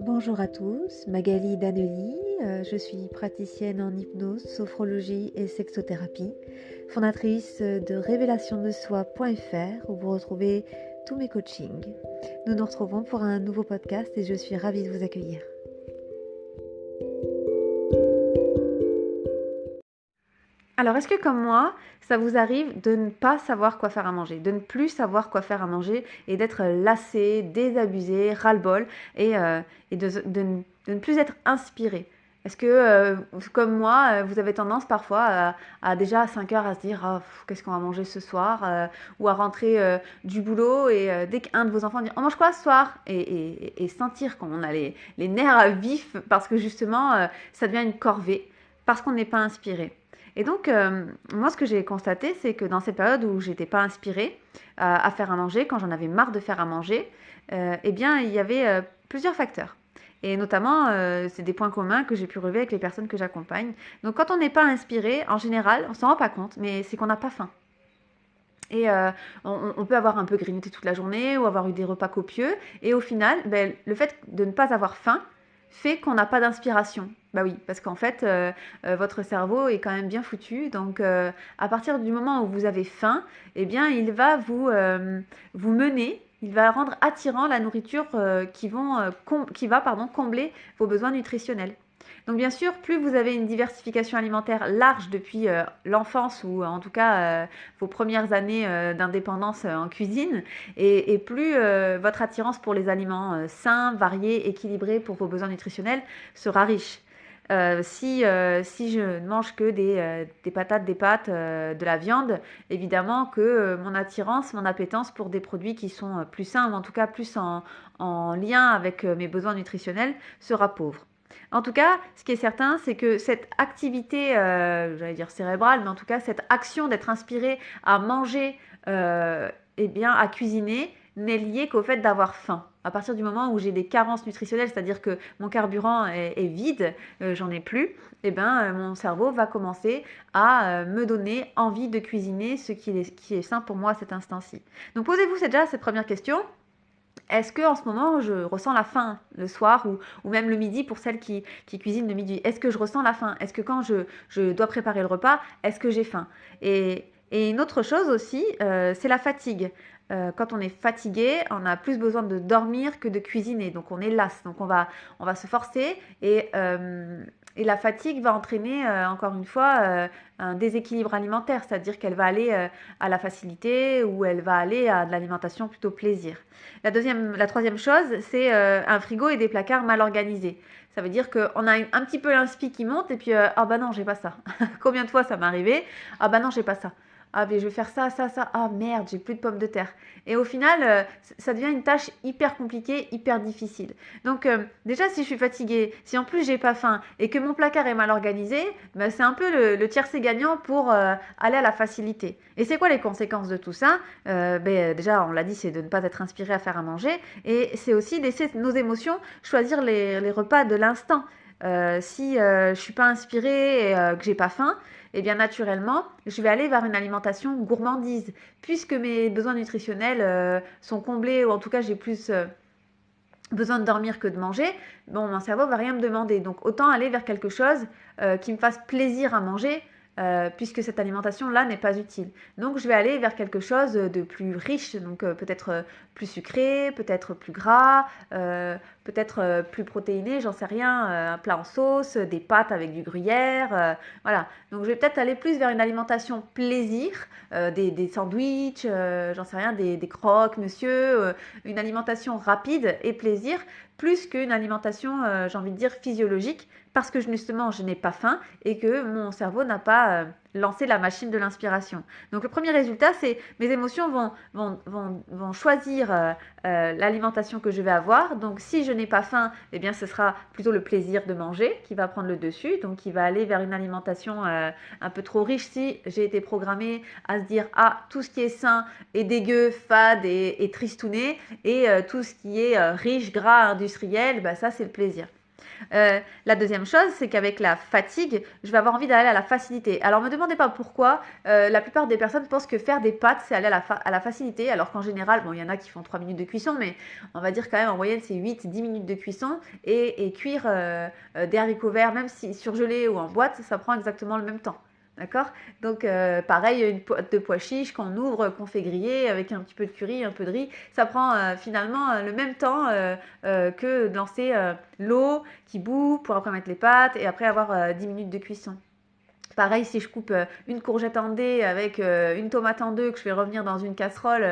Bonjour à tous, Magali Danelli, je suis praticienne en hypnose, sophrologie et sexothérapie, fondatrice de révélationdesoi.fr où vous retrouvez tous mes coachings. Nous nous retrouvons pour un nouveau podcast et je suis ravie de vous accueillir. Alors, est-ce que comme moi, ça vous arrive de ne pas savoir quoi faire à manger, de ne plus savoir quoi faire à manger et d'être lassé, désabusé, ras-le-bol et de ne plus être inspiré? Est-ce que, comme moi, vous avez tendance parfois à déjà à 5 heures à se dire ah, qu'est-ce qu'on va manger ce soir ou à rentrer du boulot et dès qu'un de vos enfants dit on mange quoi ce soir et sentir qu'on a les nerfs à vif parce que justement ça devient une corvée parce qu'on n'est pas inspiré. Et donc, moi, ce que j'ai constaté, c'est que dans ces périodes où j'étais pas inspirée à faire à manger, quand j'en avais marre de faire à manger, eh bien, il y avait plusieurs facteurs. Et notamment, c'est des points communs que j'ai pu relever avec les personnes que j'accompagne. Donc, quand on n'est pas inspiré, en général, on s'en rend pas compte, mais c'est qu'on n'a pas faim. Et on peut avoir un peu grignoté toute la journée ou avoir eu des repas copieux. Et au final, ben, le fait de ne pas avoir faim fait qu'on n'a pas d'inspiration. Bah oui, parce qu'en fait, votre cerveau est quand même bien foutu. Donc, à partir du moment où vous avez faim, eh bien, il va vous mener, il va rendre attirant la nourriture qui va combler vos besoins nutritionnels. Donc bien sûr, plus vous avez une diversification alimentaire large depuis l'enfance ou en tout cas vos premières années d'indépendance en cuisine, et plus votre attirance pour les aliments sains, variés, équilibrés pour vos besoins nutritionnels sera riche. Si je ne mange que des patates, des pâtes, de la viande, évidemment que mon attirance, mon appétence pour des produits qui sont plus sains ou en tout cas plus en lien avec mes besoins nutritionnels sera pauvre. En tout cas, ce qui est certain, c'est que cette activité, j'allais dire cérébrale, mais en tout cas cette action d'être inspiré à manger, eh bien, à cuisiner, n'est liée qu'au fait d'avoir faim. À partir du moment où j'ai des carences nutritionnelles, c'est-à-dire que mon carburant est vide, j'en ai plus, eh ben, mon cerveau va commencer à me donner envie de cuisiner ce qui est sain pour moi à cet instant-ci. Donc posez-vous déjà cette première question. Est-ce que en ce moment je ressens la faim le soir ou même le midi pour celles qui cuisinent le midi? Est-ce que je ressens la faim? Est-ce que quand je dois préparer le repas, est-ce que j'ai faim? Et une autre chose aussi, c'est la fatigue. Quand on est fatigué, on a plus besoin de dormir que de cuisiner. Donc on est las. Donc on va se forcer et la fatigue va entraîner, encore une fois, un déséquilibre alimentaire. C'est-à-dire qu'elle va aller à la facilité ou elle va aller à de l'alimentation plutôt plaisir. La troisième chose, c'est un frigo et des placards mal organisés. Ça veut dire qu'on a un petit peu l'inspi qui monte et puis ah bah non, j'ai pas ça. Combien de fois ça m'est arrivé? Ah bah non, j'ai pas ça. Ah mais je vais faire ça, ça, ça. Ah merde, j'ai plus de pommes de terre. Et au final, ça devient une tâche hyper compliquée, hyper difficile. Donc déjà, si je suis fatiguée, si en plus j'ai pas faim et que mon placard est mal organisé, bah, c'est un peu le tiercé gagnant pour aller à la facilité. Et c'est quoi les conséquences de tout ça? Déjà, on l'a dit, c'est de ne pas être inspiré à faire à manger. Et c'est aussi laisser nos émotions choisir les repas de l'instant. Si je suis pas inspirée et que j'ai pas faim, et bien naturellement, je vais aller vers une alimentation gourmandise, puisque mes besoins nutritionnels sont comblés, ou en tout cas j'ai plus besoin de dormir que de manger. Bon, mon cerveau va rien me demander, donc autant aller vers quelque chose qui me fasse plaisir à manger, puisque cette alimentation-là n'est pas utile. Donc je vais aller vers quelque chose de plus riche, donc peut-être plus sucré, peut-être plus gras, peut-être plus protéiné, j'en sais rien, un plat en sauce, des pâtes avec du gruyère, voilà. Donc je vais peut-être aller plus vers une alimentation plaisir, des sandwichs, j'en sais rien, des croques, monsieur, une alimentation rapide et plaisir, plus qu'une alimentation, j'ai envie de dire, physiologique, parce que justement, je n'ai pas faim et que mon cerveau n'a pas lancé la machine de l'inspiration. Donc le premier résultat, c'est mes émotions vont choisir l'alimentation que je vais avoir. Donc si je n'ai pas faim, eh bien ce sera plutôt le plaisir de manger qui va prendre le dessus, donc qui va aller vers une alimentation un peu trop riche si j'ai été programmée à se dire ah tout ce qui est sain est dégueu, fade et tristouné et tout ce qui est riche, gras, industriel, bah, ça c'est le plaisir. La deuxième chose, c'est qu'avec la fatigue, je vais avoir envie d'aller à la facilité. Alors, me demandez pas pourquoi. La plupart des personnes pensent que faire des pâtes, c'est aller à la facilité, alors qu'en général, bon, il y en a qui font 3 minutes de cuisson, mais on va dire quand même en moyenne, c'est 8-10 minutes de cuisson. Et cuire des haricots verts, même si surgelés ou en boîte, ça prend exactement le même temps. D'accord. Donc, pareil, une boîte de pois chiches qu'on ouvre, qu'on fait griller avec un petit peu de curry, un peu de riz. Ça prend finalement le même temps que de lancer l'eau qui bout pour après mettre les pâtes et après avoir 10 minutes de cuisson. Pareil, si je coupe une courgette en dés avec une tomate en deux que je fais revenir dans une casserole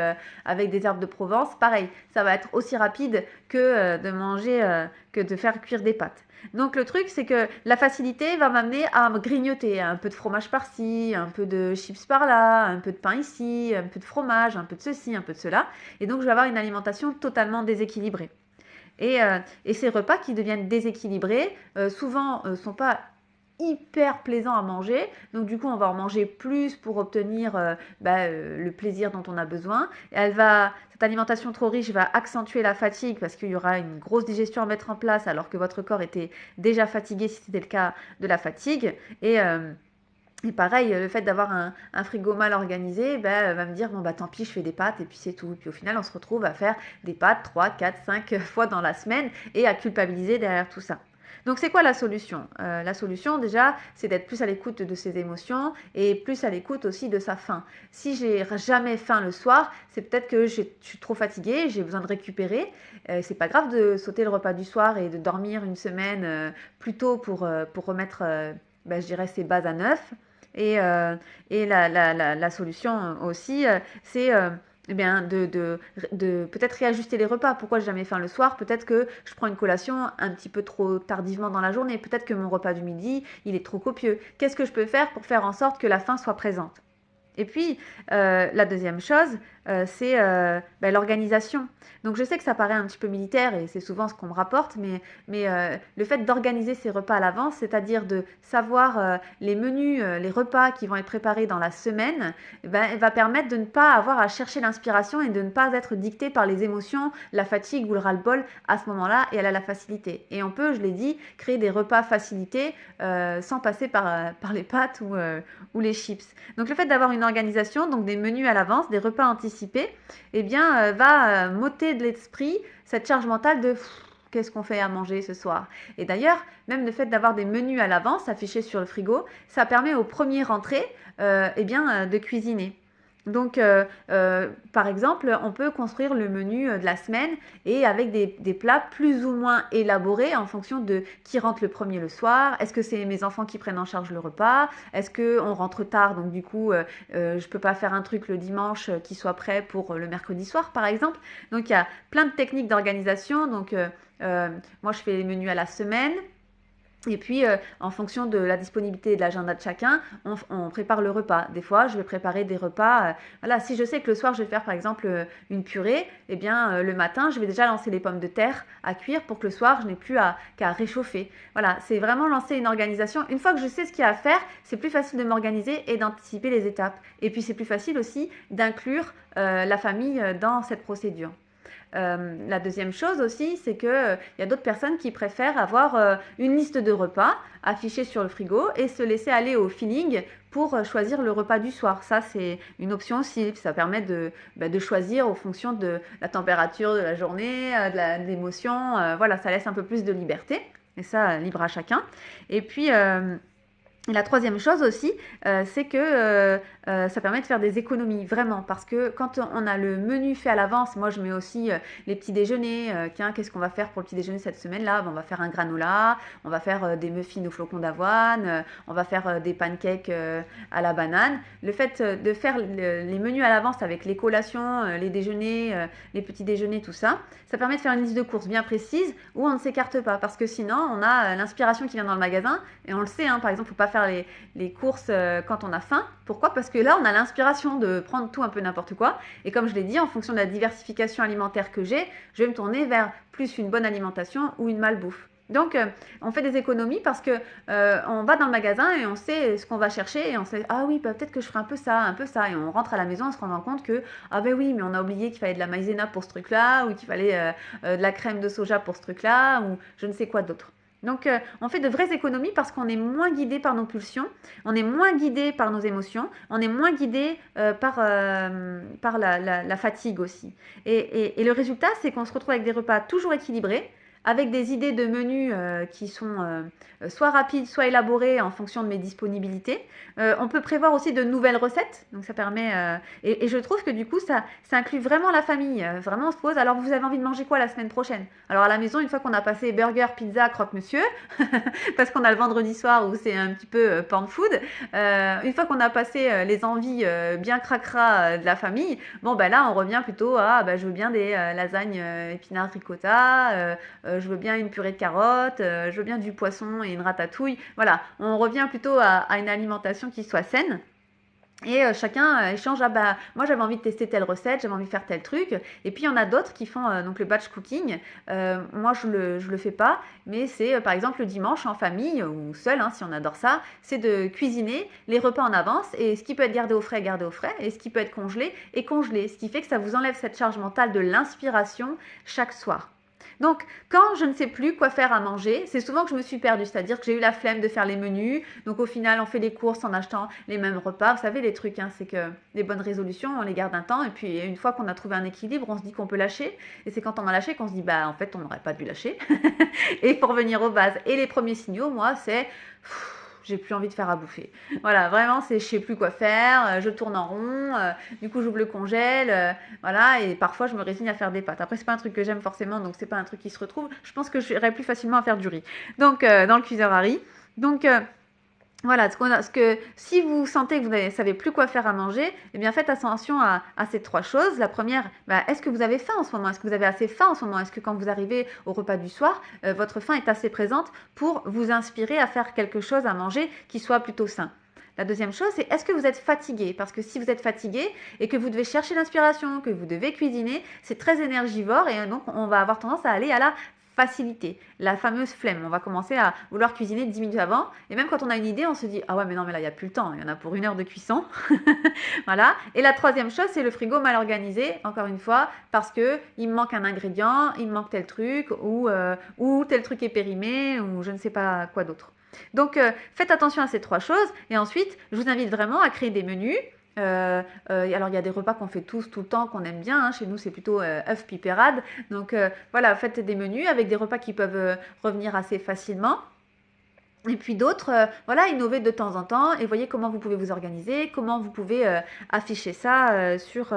avec des herbes de Provence, pareil, ça va être aussi rapide que de manger, que de faire cuire des pâtes. Donc le truc, c'est que la facilité va m'amener à me grignoter un peu de fromage par-ci, un peu de chips par-là, un peu de pain ici, un peu de fromage, un peu de ceci, un peu de cela. Et donc je vais avoir une alimentation totalement déséquilibrée. Et ces repas qui deviennent déséquilibrés, souvent sont pas hyper plaisant à manger. Donc du coup, on va en manger plus pour obtenir le plaisir dont on a besoin. Cette alimentation trop riche va accentuer la fatigue parce qu'il y aura une grosse digestion à mettre en place alors que votre corps était déjà fatigué si c'était le cas de la fatigue. Et pareil, le fait d'avoir un frigo mal organisé, va me dire, bon, tant pis, je fais des pâtes et puis c'est tout. Et puis au final, on se retrouve à faire des pâtes 3, 4, 5 fois dans la semaine et à culpabiliser derrière tout ça. Donc c'est quoi la solution? La solution déjà, c'est d'être plus à l'écoute de ses émotions et plus à l'écoute aussi de sa faim. Si j'ai jamais faim le soir, c'est peut-être que je suis trop fatiguée, j'ai besoin de récupérer. C'est pas grave de sauter le repas du soir et de dormir une semaine plus tôt pour remettre, je dirais, ses bases à neuf. Et, euh, et la solution aussi, c'est eh bien, de peut-être réajuster les repas. Pourquoi j'ai jamais faim le soir? Peut-être que je prends une collation un petit peu trop tardivement dans la journée. Peut-être que mon repas du midi, il est trop copieux. Qu'est-ce que je peux faire pour faire en sorte que la faim soit présente? Et puis, la deuxième chose, c'est l'organisation. Donc, je sais que ça paraît un petit peu militaire et c'est souvent ce qu'on me rapporte, mais le fait d'organiser ses repas à l'avance, c'est-à-dire de savoir les menus, les repas qui vont être préparés dans la semaine, va permettre de ne pas avoir à chercher l'inspiration et de ne pas être dicté par les émotions, la fatigue ou le ras-le-bol à ce moment-là et aller à la facilité. Et on peut, je l'ai dit, créer des repas facilités sans passer par les pâtes ou les chips. Donc, le fait d'avoir une organisation, donc des menus à l'avance, des repas anticipés, va m'ôter de l'esprit cette charge mentale de qu'est-ce qu'on fait à manger ce soir. Et d'ailleurs, même le fait d'avoir des menus à l'avance affichés sur le frigo, ça permet au premier rentrée de cuisiner. Donc, par exemple, on peut construire le menu de la semaine et avec des plats plus ou moins élaborés en fonction de qui rentre le premier le soir. Est-ce que c'est mes enfants qui prennent en charge le repas? Est-ce qu'on rentre tard, donc du coup, je peux pas faire un truc le dimanche qui soit prêt pour le mercredi soir, par exemple. Donc, il y a plein de techniques d'organisation. Donc, moi, je fais les menus à la semaine. Et puis, en fonction de la disponibilité et de l'agenda de chacun, on prépare le repas. Des fois, je vais préparer des repas. Voilà, si je sais que le soir, je vais faire par exemple une purée, eh bien, le matin, je vais déjà lancer les pommes de terre à cuire pour que le soir, je n'ai plus qu'à réchauffer. Voilà, c'est vraiment lancer une organisation. Une fois que je sais ce qu'il y a à faire, c'est plus facile de m'organiser et d'anticiper les étapes. Et puis, c'est plus facile aussi d'inclure la famille dans cette procédure. La deuxième chose aussi, c'est qu'il y a d'autres personnes qui préfèrent avoir une liste de repas affichée sur le frigo et se laisser aller au feeling pour choisir le repas du soir. Ça, c'est une option aussi. Ça permet de choisir en fonction de la température de la journée, de l'émotion. Voilà, ça laisse un peu plus de liberté. Et ça, libre à chacun. Et puis, et la troisième chose aussi, c'est que ça permet de faire des économies, vraiment. Parce que quand on a le menu fait à l'avance, moi je mets aussi les petits déjeuners. Tiens, qu'est-ce qu'on va faire pour le petit déjeuner cette semaine-là? On va faire un granola, on va faire des muffins au flocons d'avoine, on va faire des pancakes à la banane. Le fait de faire les menus à l'avance avec les collations, les déjeuners, les petits déjeuners, tout ça, ça permet de faire une liste de courses bien précise où on ne s'écarte pas. Parce que sinon, on a l'inspiration qui vient dans le magasin et on le sait, hein, par exemple, il ne faut pas faire les courses quand on a faim. Pourquoi? Parce que là, on a l'inspiration de prendre tout un peu n'importe quoi. Et comme je l'ai dit, en fonction de la diversification alimentaire que j'ai, je vais me tourner vers plus une bonne alimentation ou une malbouffe. Donc, on fait des économies parce que on va dans le magasin et on sait ce qu'on va chercher et on sait ah oui peut-être que je ferai un peu ça et on rentre à la maison en se rendant compte que ah ben oui mais on a oublié qu'il fallait de la maïzena pour ce truc-là ou qu'il fallait de la crème de soja pour ce truc-là ou je ne sais quoi d'autre. Donc, on fait de vraies économies parce qu'on est moins guidé par nos pulsions, on est moins guidé par nos émotions, on est moins guidé par la fatigue aussi. Et le résultat, c'est qu'on se retrouve avec des repas toujours équilibrés, avec des idées de menus qui sont soit rapides, soit élaborées en fonction de mes disponibilités. On peut prévoir aussi de nouvelles recettes, donc ça permet... et je trouve que du coup, ça inclut vraiment la famille. Vraiment, on se pose, alors vous avez envie de manger quoi la semaine prochaine? Alors à la maison, une fois qu'on a passé burger, pizza, croque-monsieur, parce qu'on a le vendredi soir où c'est un petit peu porn food, une fois qu'on a passé les envies bien cracra de la famille, bon ben là on revient plutôt à je veux bien des lasagnes épinards ricotta, je veux bien une purée de carottes, je veux bien du poisson et une ratatouille. Voilà, on revient plutôt à une alimentation qui soit saine. Et chacun échange, ah bah moi j'avais envie de tester telle recette, j'avais envie de faire tel truc. Et puis il y en a d'autres qui font donc le batch cooking. Moi je le fais pas, mais c'est par exemple le dimanche en famille ou seul, hein, si on adore ça, c'est de cuisiner les repas en avance. Et ce qui peut être gardé au frais, gardé au frais. Et ce qui peut être congelé, est congelé. Ce qui fait que ça vous enlève cette charge mentale de l'inspiration chaque soir. Donc, quand je ne sais plus quoi faire à manger, c'est souvent que je me suis perdue, c'est-à-dire que j'ai eu la flemme de faire les menus. Donc, au final, on fait les courses en achetant les mêmes repas. Vous savez, les trucs, hein, c'est que les bonnes résolutions, on les garde un temps. Et puis, une fois qu'on a trouvé un équilibre, on se dit qu'on peut lâcher. Et c'est quand on a lâché qu'on se dit, bah, en fait, on n'aurait pas dû lâcher. Et il faut revenir aux bases. Et les premiers signaux, moi, c'est j'ai plus envie de faire à bouffer. Voilà, vraiment, c'est je sais plus quoi faire, je tourne en rond, du coup j'ouvre le congèle, voilà, et parfois je me résigne à faire des pâtes. Après, c'est pas un truc que j'aime forcément, donc c'est pas un truc qui se retrouve. Je pense que j'irais plus facilement à faire du riz. Donc, dans le cuiseur à riz. Donc, voilà, si vous sentez que vous ne savez plus quoi faire à manger, eh bien faites attention à ces trois choses. La première, est-ce que vous avez faim en ce moment? Est-ce que vous avez assez faim en ce moment? Est-ce que quand vous arrivez au repas du soir, votre faim est assez présente pour vous inspirer à faire quelque chose à manger qui soit plutôt sain? La deuxième chose, c'est est-ce que vous êtes fatigué? Parce que si vous êtes fatigué et que vous devez chercher l'inspiration, que vous devez cuisiner, c'est très énergivore et donc on va avoir tendance à aller à la facilité, la fameuse flemme. On va commencer à vouloir cuisiner 10 minutes avant. Et même quand on a une idée, on se dit ah ouais, mais non, mais là, il n'y a plus le temps. Il y en a pour 1 heure de cuisson. Voilà. Et la troisième chose, c'est le frigo mal organisé, encore une fois, parce qu'il me manque un ingrédient, il me manque tel truc, ou tel truc est périmé, ou je ne sais pas quoi d'autre. Donc, faites attention à ces trois choses. Et ensuite, je vous invite vraiment à créer des menus. Alors il y a des repas qu'on fait tous tout le temps qu'on aime bien, hein. Chez nous c'est plutôt œuf pipérade, donc voilà, faites des menus avec des repas qui peuvent revenir assez facilement. Et puis d'autres, voilà, innover de temps en temps et voyez comment vous pouvez vous organiser, comment vous pouvez afficher ça sur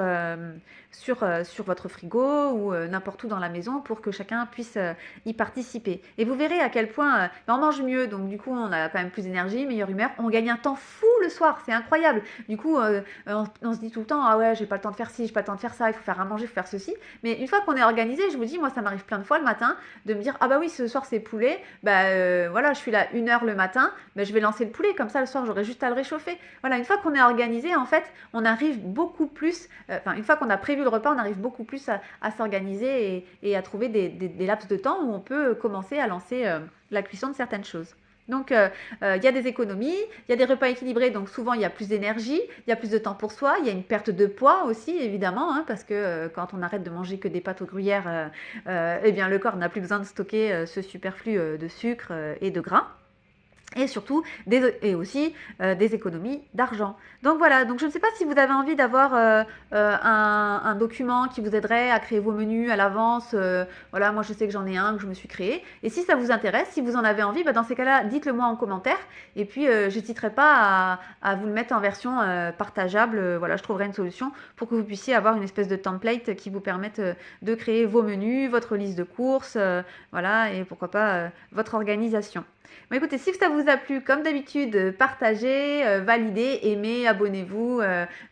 votre frigo ou n'importe où dans la maison pour que chacun puisse y participer. Et vous verrez à quel point on mange mieux, donc du coup on a quand même plus d'énergie, meilleure humeur, on gagne un temps fou le soir, c'est incroyable. Du coup on se dit tout le temps, ah ouais, j'ai pas le temps de faire ci, j'ai pas le temps de faire ça, il faut faire à manger, il faut faire ceci. Mais une fois qu'on est organisé, je vous dis, moi ça m'arrive plein de fois le matin de me dire, ah bah oui, ce soir c'est poulet, voilà, je suis là 1 heure le matin, je vais lancer le poulet, comme ça le soir j'aurai juste à le réchauffer. Voilà, une fois qu'on est organisé, en fait, on arrive beaucoup plus, une fois qu'on a prévu le repas, on arrive beaucoup plus à s'organiser et à trouver des laps de temps où on peut commencer à lancer la cuisson de certaines choses. Donc, il y a des économies, il y a des repas équilibrés, donc souvent il y a plus d'énergie, il y a plus de temps pour soi, il y a une perte de poids aussi, évidemment, hein, parce que quand on arrête de manger que des pâtes aux gruyères, eh bien le corps n'a plus besoin de stocker ce superflu de sucre et de gras. Et surtout, des économies d'argent. Donc voilà, donc je ne sais pas si vous avez envie d'avoir un document qui vous aiderait à créer vos menus à l'avance. Voilà, moi je sais que j'en ai un que je me suis créé. Et si ça vous intéresse, si vous en avez envie, dans ces cas-là, dites-le moi en commentaire. Et puis, j'hésiterai pas à vous le mettre en version partageable. Voilà, je trouverai une solution pour que vous puissiez avoir une espèce de template qui vous permette de créer vos menus, votre liste de courses, voilà, et pourquoi pas votre organisation. Bon, écoutez, si ça vous a plu, comme d'habitude, partagez, validez, aimez, abonnez-vous,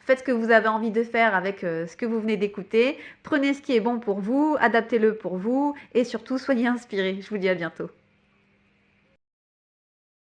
faites ce que vous avez envie de faire avec ce que vous venez d'écouter. Prenez ce qui est bon pour vous, adaptez-le pour vous et surtout, soyez inspirés. Je vous dis à bientôt.